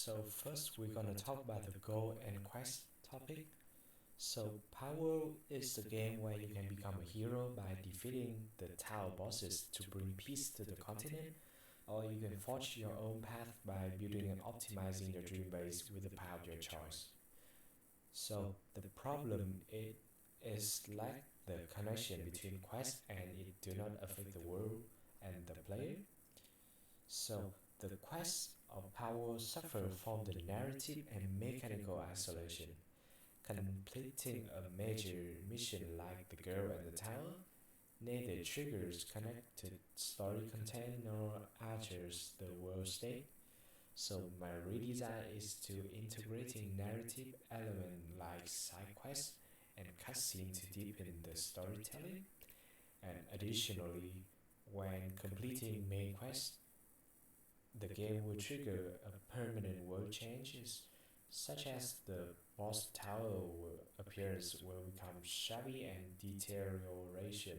So first we're gonna talk about the goal and quest topic. So Power is the game where you can become a hero by defeating the tower bosses to bring peace to the continent, or you can forge your own path by building and optimizing your dream base with the power of your choice. So the problem it is like the connection between quest and it do not affect the world and the player. So the quests of power suffer from the narrative and mechanical isolation. Completing a major mission like the girl and the tower neither triggers connected story content nor alters the world state. So my redesign is to integrating narrative element like side quests and cutscene to deepen the storytelling. And additionally, when completing main quests, the game will trigger a permanent world changes, such as the boss tower appearance will become shabby and deterioration,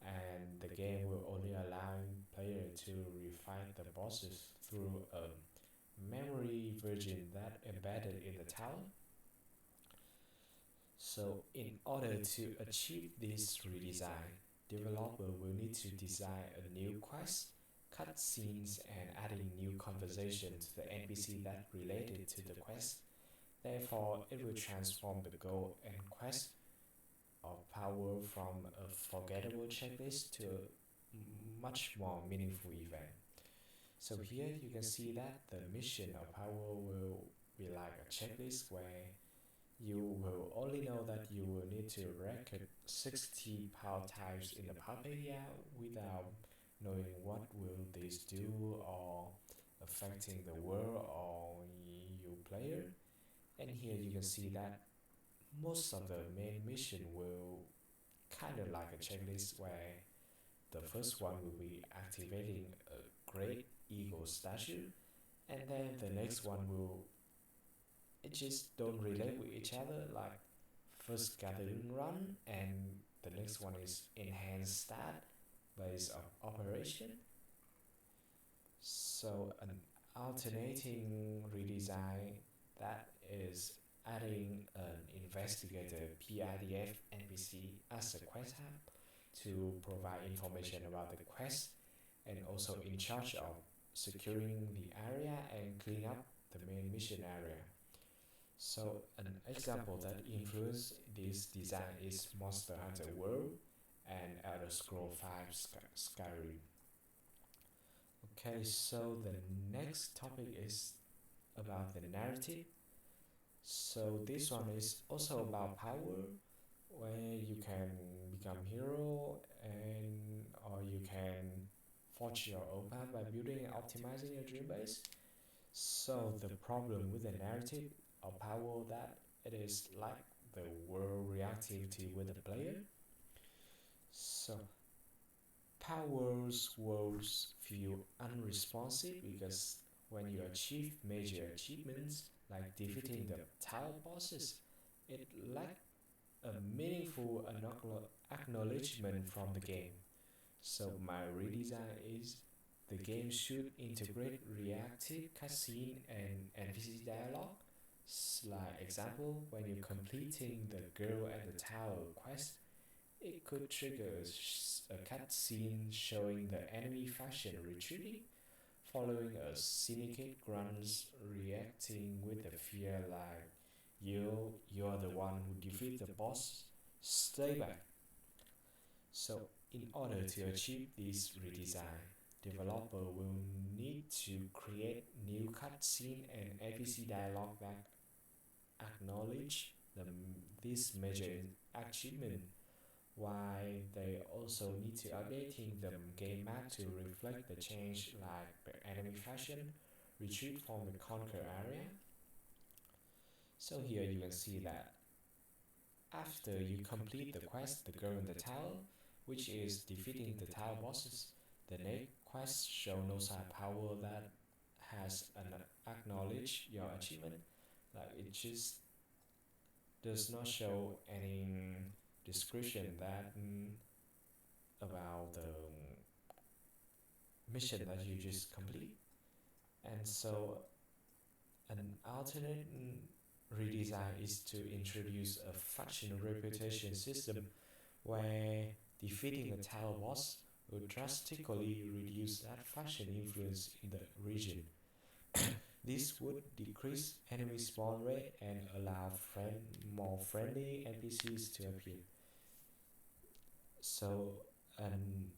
and the game will only allow player to refight the bosses through a memory version that embedded in the tower. So in order to achieve this redesign, developer will need to design a new quest, cutscenes, and adding new conversation to the NPC that related to the quest. Therefore, it will transform the goal and quest of power from a forgettable checklist to a much more meaningful event. So here you can see that the mission of power will be like a checklist where you will only know that you will need to record 60 power types in the power area without knowing what will this do or affecting the world or you player. And here you can see that most of the main mission will kind of like a checklist where the first one will be activating a great ego statue, and then the next one will it just don't relate with each other like first gathering run, and the next one is enhanced stat base of operation. So an alternating redesign that is adding an investigator PIDF NPC as a quest hub to provide information about the quest and also in charge of securing the area and clean up the main mission area. So an example that influenced this design is Monster Hunter World and Elder Scroll 5 Skyrim. Okay, so the next topic is about the narrative. So this one is also about power, where you can become hero and or you can forge your own path by building and optimizing your dream base. So the problem with the narrative of power that it is like the world reactivity with the player. So Power's worlds feel unresponsive because when you achieve major achievements like defeating the tower bosses, it lacks a meaningful acknowledgement from the game. So my redesign is the game should integrate reactive cutscene and NPC dialogue. Like example, when you're completing the girl at the tower quest, it could trigger a cutscene showing the enemy faction retreating, following a syndicate grunts reacting with the fear like you're the one who defeat the boss, stay back. So in order to achieve this redesign, developer will need to create new cutscene and NPC dialogue that acknowledge this major achievement, while they also need to updating the game map to reflect the change like the enemy faction retreat from the conquer area. So here you can see that after you complete the quest The Girl in the Tower, which is defeating the tower bosses, the next quest show no side power that has an acknowledge your achievement. Like it just does not show any description that about the mission that you just complete. And so alternate redesign is to introduce a faction reputation system where defeating a tower boss will drastically reduce that faction influence in the region. This would decrease enemy spawn rate and allow more friendly NPCs to appear. So, an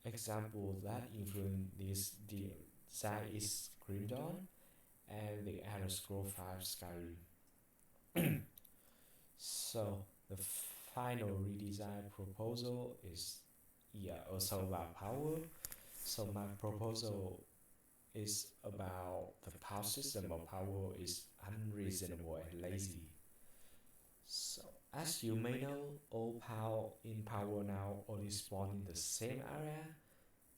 example that influence this design is Grim Dawn and the Elder Scroll 5 Skyrim. So, the final redesign proposal is also about power. So, my proposal is about the power system of power is unreasonable and lazy. So, as you may know, all power in power now only spawn in the same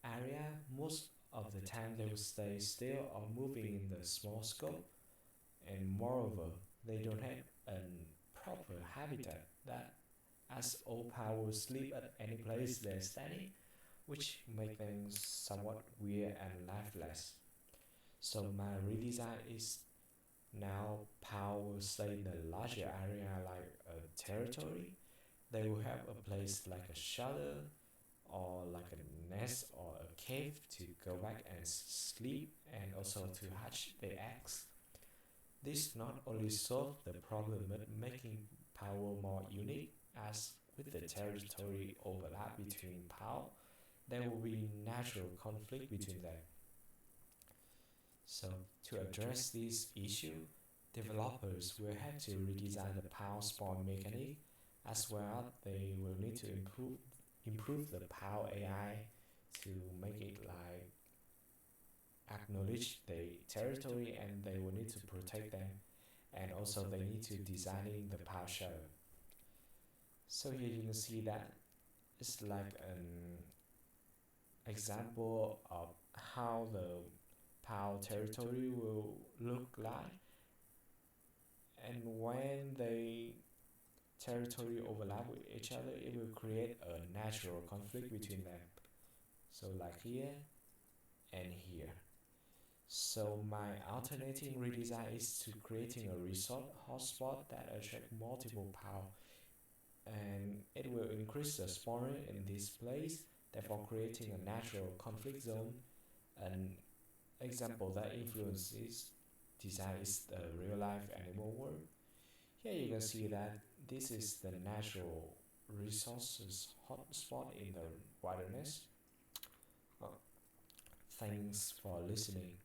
area. Most of the time they will stay still or moving in the small scope, and moreover, they don't have a proper habitat that as all power sleep at any place they're standing, which make them somewhat weird and lifeless. So my redesign is now power will stay in a larger area like a territory. They will have a place like a shelter or like a nest or a cave to go back and sleep and also to hatch their eggs. This not only solves the problem but making power more unique as with the territory overlap between power, there will be natural conflict between them. So to address this issue, developers will have to redesign the power spawn mechanic as well. They will need to improve the power AI to make it like acknowledge the territory and they will need to protect them, and also they need to designing the power shell. So here you can see that it's like an example of how the power territory will look like, and when the territory overlap with each other it will create a natural conflict between them, so like here and here. So my alternating redesign is to creating a resort hotspot that attract multiple power, and it will increase the spawn rate in this place, therefore creating a natural conflict zone. An example that influences design is the real life animal world. Here you can see that this is the natural resources hotspot in the wilderness. Uh, Thanks for listening.